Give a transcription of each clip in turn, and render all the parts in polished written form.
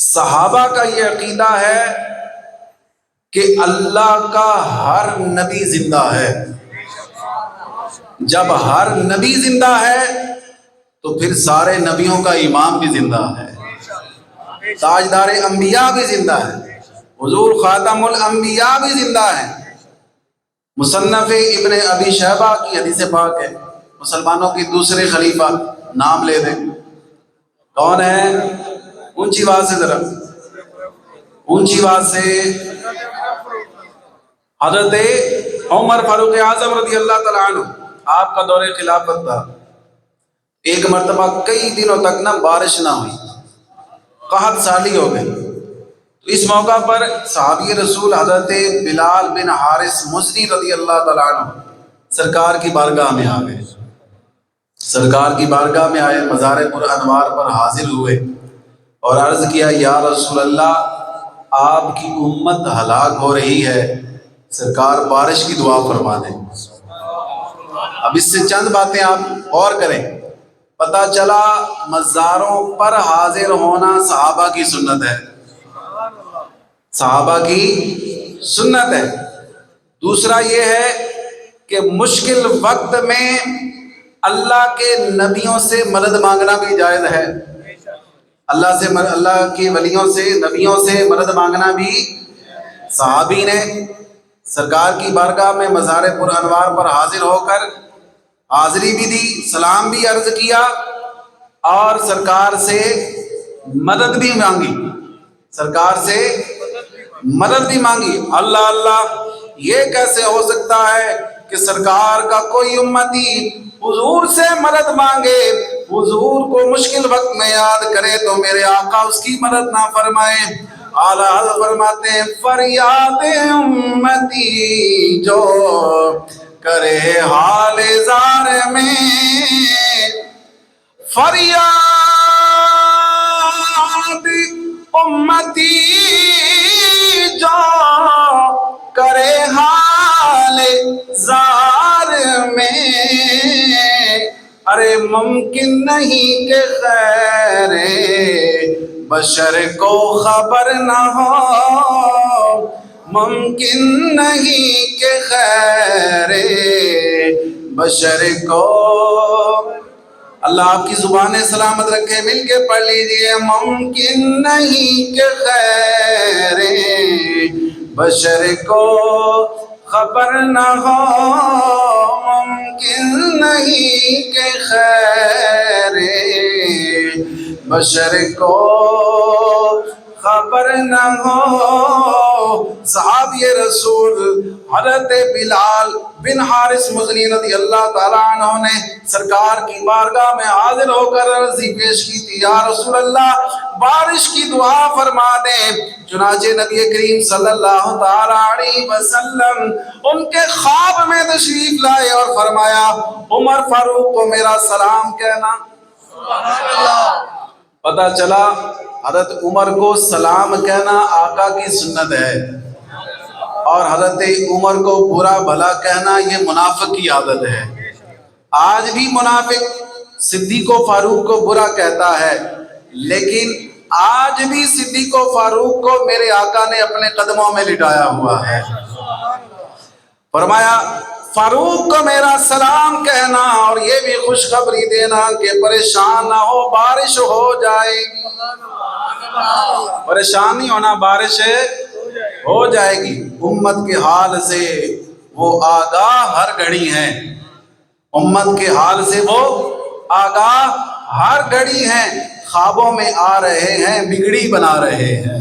صحابہ کا یہ عقیدہ ہے کہ اللہ کا ہر نبی زندہ ہے۔ جب ہر نبی زندہ ہے تو پھر سارے نبیوں کا امام بھی زندہ ہے، تاجدار انبیاء بھی زندہ ہے، حضور خاتم الانبیاء بھی زندہ ہے۔ مصنف ابن ابی شیبہ کی حدیث پاک ہے، مسلمانوں کی دوسرے خلیفہ، نام لے دیں کون ہے؟ اونچی آواز سے، ذرا اونچی آواز سے۔ حضرت عمر فاروق اعظم رضی اللہ تعالیٰ عنہ، آپ کا دور خلافت تھا۔ ایک مرتبہ کئی دنوں تک نہ بارش نہ ہوئی، قحط سالی ہو گئی، تو اس موقع پر صحابی رسول حضرت بلال بن حارث مزنی رضی اللہ تعالیٰ عنہ سرکار کی بارگاہ میں آ گئے۔ سرکار کی بارگاہ میں آئے، مزار پر انوار پر حاضر ہوئے اور عرض کیا، یا رسول اللہ، آپ کی امت ہلاک ہو رہی ہے، سرکار بارش کی دعا فرما دیں۔ اب اس سے چند باتیں آپ غور کریں۔ پتہ چلا مزاروں پر حاضر ہونا صحابہ کی سنت ہے، صحابہ کی سنت ہے۔ دوسرا یہ ہے کہ مشکل وقت میں اللہ کے نبیوں سے مدد مانگنا بھی جائز ہے، اللہ کے ولیوں سے، نبیوں سے مدد مانگنا بھی۔ صحابی نے سرکار کی بارگاہ میں مزار پر انوار پر حاضر ہو کر حاضری بھی دی، سلام بھی عرض کیا اور سرکار سے مدد بھی مانگی، سرکار سے مدد بھی مانگی۔ اللہ اللہ، یہ کیسے ہو سکتا ہے کہ سرکار کا کوئی امتی حضور سے مدد مانگے، حضور کو مشکل وقت میں یاد کرے تو میرے آقا اس کی مدد نہ فرمائے۔ اعلیٰ حضرت فرماتے ہیں، فریاد امتی جو کرے حال زار میں، فریاد امتی جو کرے حال زار میں، ارے ممکن نہیں کہ خیر بشر کو خبر نہ ہو، ممکن نہیں کہ خیر بشر کو، اللہ آپ کی زبانیں سلامت رکھے، مل کے پڑھ لیجئے، ممکن نہیں کہ خیر بشر کو خبر نہ ہو، ممکن نہیں کہ خیر بشر کو خبر نہ ہو۔ صحابی رسول حضرت بلال بن حارث مزنی رضی اللہ تعالیٰ عنہ نے سرکار کی بارگاہ میں حاضر ہو کر عرضی پیش کی تھی، یا رسول اللہ، بارش کی دعا فرما دیں۔ چنانچہ نبی کریم صلی اللہ تعالیٰ علیہ وسلم ان کے خواب میں تشریف لائے اور فرمایا، عمر فاروق کو میرا سلام کہنا۔ پتہ چلا حضرت عمر کو سلام کہنا آقا کی سنت ہے، اور حضرت عمر کو برا بھلا کہنا یہ منافق کی عادت ہے۔ آج بھی منافق صدیق و فاروق کو برا کہتا ہے، لیکن آج بھی صدیق و فاروق کو میرے آقا نے اپنے قدموں میں لٹایا ہوا ہے۔ فرمایا، فاروق کو میرا سلام کہنا اور یہ بھی خوشخبری دینا کہ پریشان نہ ہو، بارش ہو جائے گی۔ پریشان نہیں ہونا، بارش ہو جائے گی۔ امت کے حال سے وہ آگاہ ہر گھڑی ہیں، امت کے حال سے وہ آگاہ ہر گھڑی ہیں، خوابوں میں آ رہے ہیں، بگڑی بنا رہے ہیں۔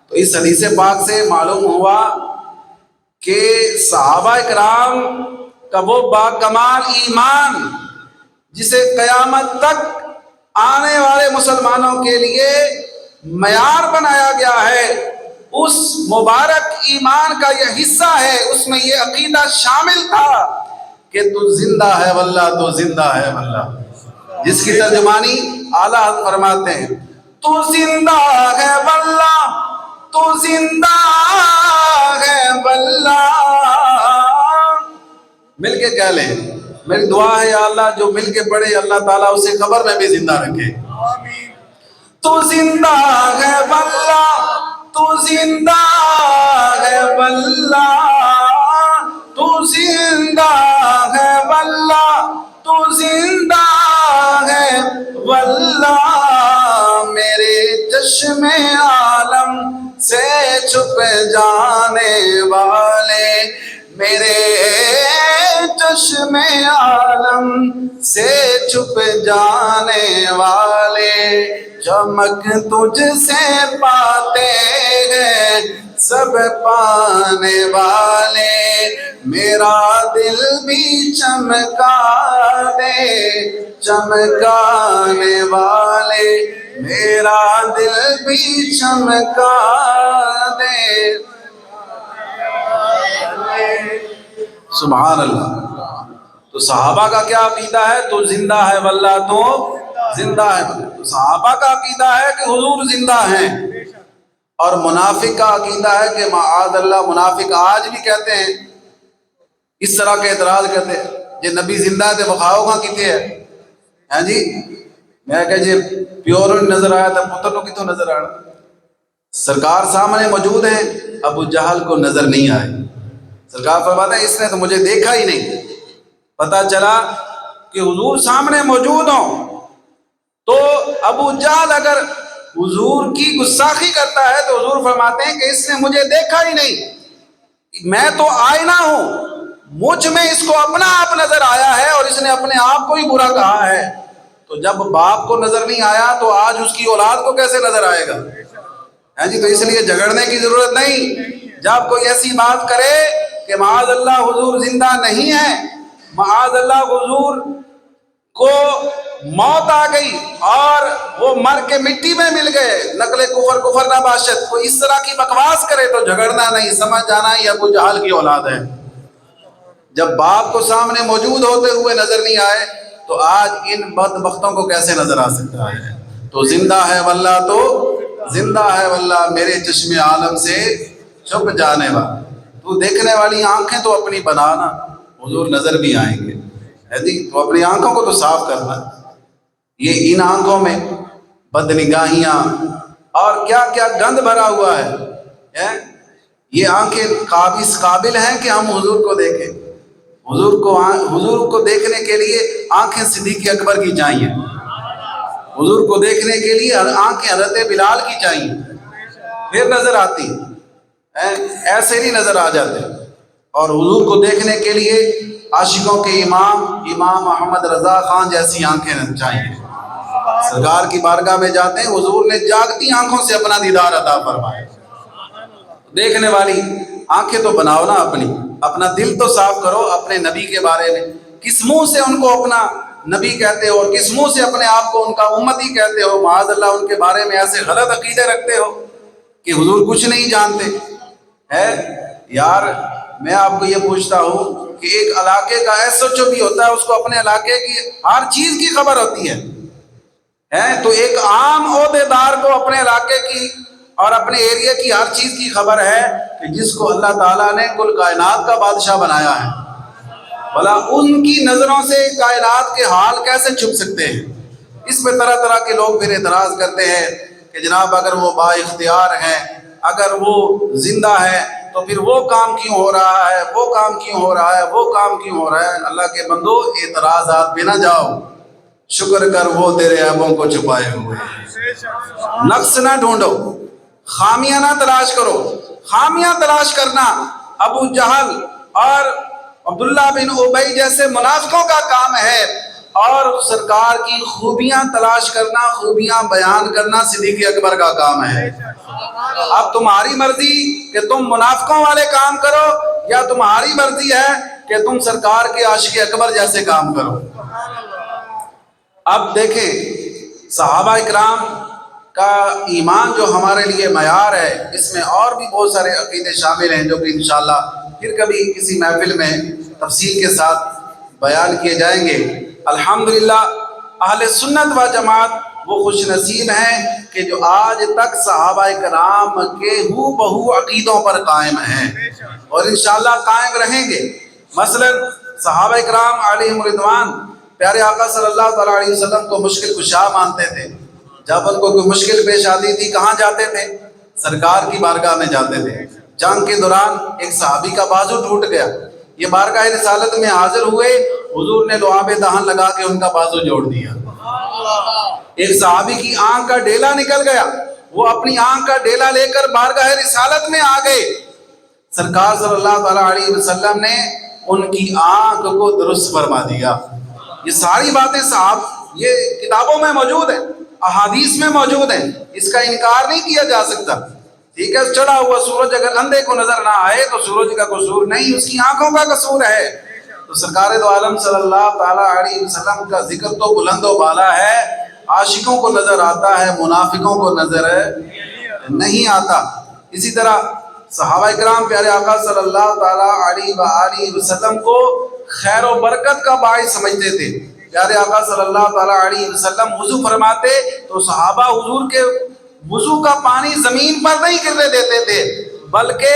تو اس حدیث پاک سے معلوم ہوا کہ صحابہ اکرام کا وہ باکمال ایمان جسے قیامت تک آنے والے مسلمانوں کے لیے معیار بنایا گیا ہے، اس مبارک ایمان کا یہ حصہ ہے، اس میں یہ عقیدہ شامل تھا کہ تو زندہ ہے واللہ، تو زندہ ہے واللہ، جس کی ترجمانی اعلیٰ حضرت فرماتے ہیں، تو زندہ ہے واللہ، تو زندہ ہے واللہ۔ مل کے کہہ لیں، میری دعا ہے یا اللہ جو مل کے پڑھے اللہ تعالیٰ اسے قبر میں بھی زندہ رکھے۔ تو زندہ ہے واللہ، تو زندہ ہے واللہ، تو زندہ ہے واللہ، تو زندہ ہے واللہ، میرے چشم عالم سے چھپ جانے والے، میرے چشم عالم سے چھپ جانے والے، چمک تجھ سے پاتے ہیں سب پانے والے، میرا دل بھی چمکا دے چمکانے والے، میرا دل بھی چمکا دے۔ سبحان اللہ۔ تو صحابہ کا کیا عقیدہ ہے؟ تو زندہ ہے واللہ، تو زندہ ہے۔ تو صحابہ کا عقیدہ ہے کہ حضور زندہ ہیں، اور منافق کا عقیدہ ہے کہ معاذ اللہ، منافق آج بھی کہتے ہیں، اس طرح کے اعتراض کرتے ہیں جی نبی زندہ ہے تو بخاؤ کہاں کیتے ہے، ہاں جی میں کہ جی پیور نظر آیا تھا پتر کو کتوں نظر آنا، سرکار سامنے موجود ہیں، ابو جہل کو نظر نہیں آئے، سرکار فرماتے ہیں اس نے تو مجھے دیکھا ہی نہیں۔ پتہ چلا کہ حضور سامنے موجود ہوں تو ابو جہل اگر حضور کی گستاخی کرتا ہے تو حضور فرماتے ہیں کہ اس نے مجھے دیکھا ہی نہیں، میں تو آئینہ ہوں، مجھ میں اس کو اپنا آپ نظر آیا ہے اور اس نے اپنے آپ کو ہی برا کہا ہے۔ تو جب باپ کو نظر نہیں آیا تو آج اس کی اولاد کو کیسے نظر آئے گا؟ ہاں جی، تو اس لیے جھگڑنے کی ضرورت نہیں۔ جب کوئی ایسی بات کرے کہ معاذ اللہ حضور زندہ نہیں ہے، معاذ اللہ حضور کو موت آ گئی اور وہ مر کے مٹی میں مل گئے، نقل کفر کفر نہ باشد، کوئی اس طرح کی بکواس کرے تو جھگڑنا نہیں، سمجھ جانا یہ ابو جہل کی اولاد ہے۔ جب باپ کو سامنے موجود ہوتے ہوئے نظر نہیں آئے تو آج ان بدبختوں کو کیسے نظر آ سکتا ہے؟ تو زندہ ہے واللہ، تو زندہ ہے واللہ، میرے چشم عالم سے چھپ جانے والا، تو دیکھنے والی آنکھیں تو اپنی بنانا، حضور نظر بھی آئیں گے، ہے جی، تو اپنی آنکھوں کو تو صاف کرنا۔ یہ ان آنکھوں میں بد نگاہیاں اور کیا کیا گند بھرا ہوا ہے، یہ آنکھیں قابل ہیں کہ ہم حضور کو دیکھیں؟ حضور کو دیکھنے کے لیے آنکھیں صدیق اکبر کی چاہیے، حضور کو دیکھنے کے لیے آنکھیں حضرت بلال کی چاہیے، پھر نظر آتی، ایسے نہیں نظر آ جاتے۔ اور حضور کو دیکھنے کے لیے عاشقوں کے امام محمد رضا خان جیسی آنکھیں چاہیے۔ سرکار کی بارگاہ میں جاتے ہیں، حضور نے جاگتی آنکھوں سے اپنا دیدار عطا فرمایا۔ دیکھنے والی آنکھیں تو بناؤ نا، اپنا دل تو صاف کرو اپنے نبی کے بارے میں۔ کس منہ سے ان کو اپنا نبی کہتے ہو اور کس منہ سے اپنے آپ کو ان کا امتی کہتے ہو؟ معاذ اللہ ان کے بارے میں ایسے غلط عقیدے رکھتے ہو کہ حضور کچھ نہیں جانتے ہے۔ یار میں آپ کو یہ پوچھتا ہوں کہ ایک علاقے کا ایس ایچ او بھی ہوتا ہے، اس کو اپنے علاقے کی ہر چیز کی خبر ہوتی ہے، تو ایک عام عہدیدار کو اپنے علاقے کی اور اپنے ایریا کی ہر چیز کی خبر ہے کہ جس کو اللہ تعالیٰ نے کل کائنات کا بادشاہ بنایا ہے، بھلا ان کی نظروں سے کائنات کے حال کیسے چھپ سکتے ہیں؟ اس پہ طرح طرح کے لوگ پھر اعتراض کرتے ہیں کہ جناب اگر وہ با اختیار ہیں، اگر وہ زندہ ہے تو پھر وہ کام کیوں ہو رہا ہے، وہ کام کیوں ہو رہا ہے، وہ کام کیوں ہو رہا ہے؟ اللہ کے بندو اعتراضات پہ نہ جاؤ، شکر کر وہ تیرے عیبوں کو چھپائے ہوئے، نقص نہ ڈھونڈو، خامیاں نہ تلاش کرو۔ خامیاں تلاش کرنا ابو جہل اور عبداللہ بن ابی جیسے منافقوں کا کام ہے، اور سرکار کی خوبیاں تلاش کرنا، خوبیاں بیان کرنا صدیق اکبر کا کام ہے۔ اب تمہاری مرضی کہ تم منافقوں والے کام کرو یا تمہاری مرضی ہے کہ تم سرکار کے عاشق اکبر جیسے کام کرو۔ اب دیکھیں صحابہ اکرام کا ایمان جو ہمارے لیے معیار ہے، اس میں اور بھی بہت سارے عقیدے شامل ہیں جو کہ انشاءاللہ پھر کبھی کسی محفل میں تفصیل کے ساتھ بیان کیے جائیں گے۔ الحمدللہ اہل سنت و جماعت وہ خوش نصیب ہیں کہ جو آج تک صحابہ اکرام کے ہو بہو عقیدوں پر قائم ہیں اور انشاءاللہ قائم رہیں گے۔ مثلا صحابہ اکرام علیہم رضوان پیارے آقا صلی اللہ علیہ وسلم کو مشکل کشا مانتے تھے، جب ان کو کوئی مشکل پیش آتی تھی کہاں جاتے تھے؟ سرکار کی بارگاہ میں جاتے تھے۔ جنگ کے دوران ایک صحابی کا بازو ٹوٹ گیا، یہ بارگاہ رسالت میں حاضر ہوئے، حضور نے لعاب دہن لگا کے ان کا بازو جوڑ دیا۔ ایک صحابی کی آنکھ کا ڈیلا نکل گیا، وہ اپنی آنکھ کا ڈیلا لے کر بارگاہ رسالت میں آ گئے، سرکار صلی اللہ تعالیٰ علیہ وسلم نے ان کی آنکھ کو درست فرما دیا۔ یہ ساری باتیں صاحب یہ کتابوں میں موجود ہیں، احادیث میں موجود ہیں، اس کا انکار نہیں کیا جا سکتا۔ ٹھیک ہے، چڑھا ہوا سورج اگر اندھے کو نظر نہ آئے تو سورج کا قصور نہیں، اس کی آنکھوں کا قصور ہے۔ تو سرکار دو عالم صلی اللہ تعالیٰ علیہ وسلم کا ذکر تو بلند و بالا ہے، عاشقوں کو نظر آتا ہے، منافقوں کو نظر نہیں آتا۔ اسی طرح صحابہ کرام پیارے آقا صلی اللہ تعالیٰ علیہ وآلہ وسلم کو خیر و برکت کا باعث سمجھتے تھے۔ پیارے آقا صلی اللہ تعالیٰ علیہ وسلم وضو فرماتے تو صحابہ حضور کے وضو کا پانی زمین پر نہیں گرنے دیتے تھے، بلکہ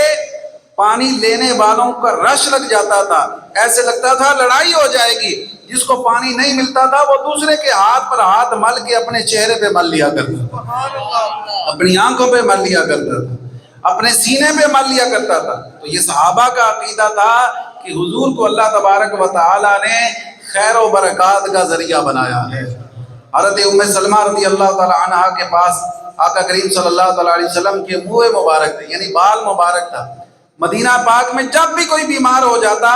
پانی لینے والوں کا رش لگ جاتا تھا، ایسے لگتا تھا لڑائی ہو جائے گی۔ جس کو پانی نہیں ملتا تھا وہ دوسرے کے ہاتھ پر ہاتھ مل کے اپنے چہرے پہ مل لیا کرتا تھا، اپنی آنکھوں پہ مل لیا کرتا تھا، اپنے سینے پہ مل لیا کرتا تھا۔ تو یہ صحابہ کا عقیدہ تھا کہ حضور کو اللہ تبارک و تعالی نے خیر و برکات کا ذریعہ بنایا ہے۔ حضرت ام سلمہ رضی اللہ تعالی عنہا کے پاس آقا کریم صلی اللہ تعالی علیہ وسلم کے منہ مبارک تھے، یعنی بال مبارک تھا۔ مدینہ پاک میں جب بھی کوئی بیمار ہو جاتا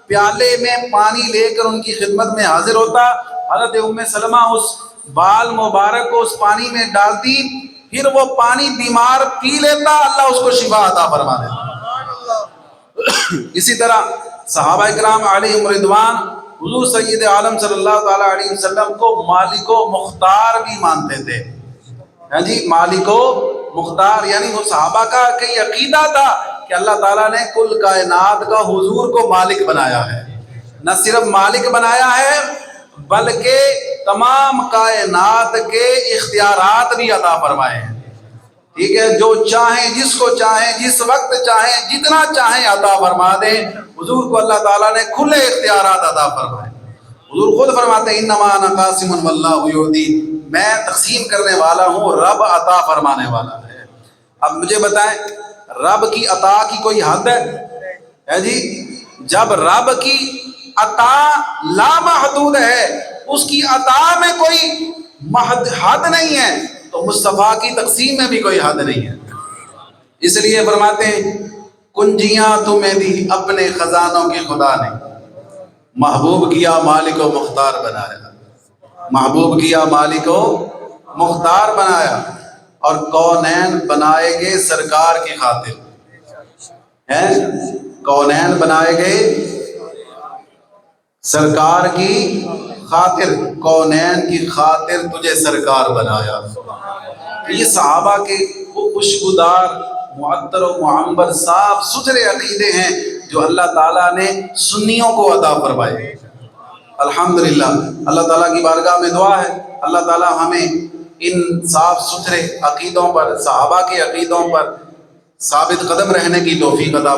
پیالے میں پانی لے کر ان کی خدمت میں حاضر ہوتا، حضرت ام سلمہ اس بال مبارک کو اس پانی میں ڈالتی، پھر وہ پانی بیمار پی لیتا، اللہ اس کو شفا عطا فرما دیتا۔ اسی طرح صحابہ کرام علیہم رضوان حضور سید عالم صلی اللہ تعالیٰ علیہ وسلم کو مالک و مختار بھی مانتے تھے۔ ہاں جی، مالک و مختار، یعنی وہ صحابہ کا کئی عقیدہ تھا کہ اللہ تعالیٰ نے کل کائنات کا حضور کو مالک بنایا ہے، نہ صرف مالک بنایا ہے بلکہ تمام کائنات کے اختیارات بھی عطا فرمائے ہیں۔ ٹھیک ہے، جو چاہیں، جس کو چاہیں، جس وقت چاہیں، جتنا چاہیں عطا فرما دیں۔ حضور کو اللہ تعالیٰ نے کھلے اختیارات عطا فرمائے۔ حضور خود فرماتے ہیں انما انا قاسم واللہ یعطی، میں تقسیم کرنے والا ہوں، رب عطا فرمانے والا ہے۔ اب مجھے بتائیں رب کی عطا کی کوئی حد ہے جی؟ جب رب کی عطا لامحدود ہے، اس کی عطا میں کوئی حد نہیں ہے، تو مصطفیٰ کی تقسیم میں بھی کوئی حد نہیں ہے۔ اس لیے فرماتے ہیں کنجیاں تمہیں دی اپنے خزانوں کے خدا نے، محبوب کیا مالک و مختار بنایا، محبوب کیا مالک و مختار بنایا، اور کونین بنائے گئے سرکار کی خاطر ہیں، کونین بنائے گئے سرکار کی خاطر، کونین کی خاطر تجھے سرکار بنایا۔ یہ صحابہ کے وہ خوشبودار معطر و معمبر صاف ستھرے عقیدے ہیں جو اللہ تعالیٰ نے سنیوں کو عطا فرمائے۔ الحمدللہ اللہ تعالیٰ کی بارگاہ میں دعا ہے اللہ تعالیٰ ہمیں ان صاف ستھرے عقیدوں پر، صحابہ کے عقیدوں پر ثابت قدم رہنے کی توفیق عطا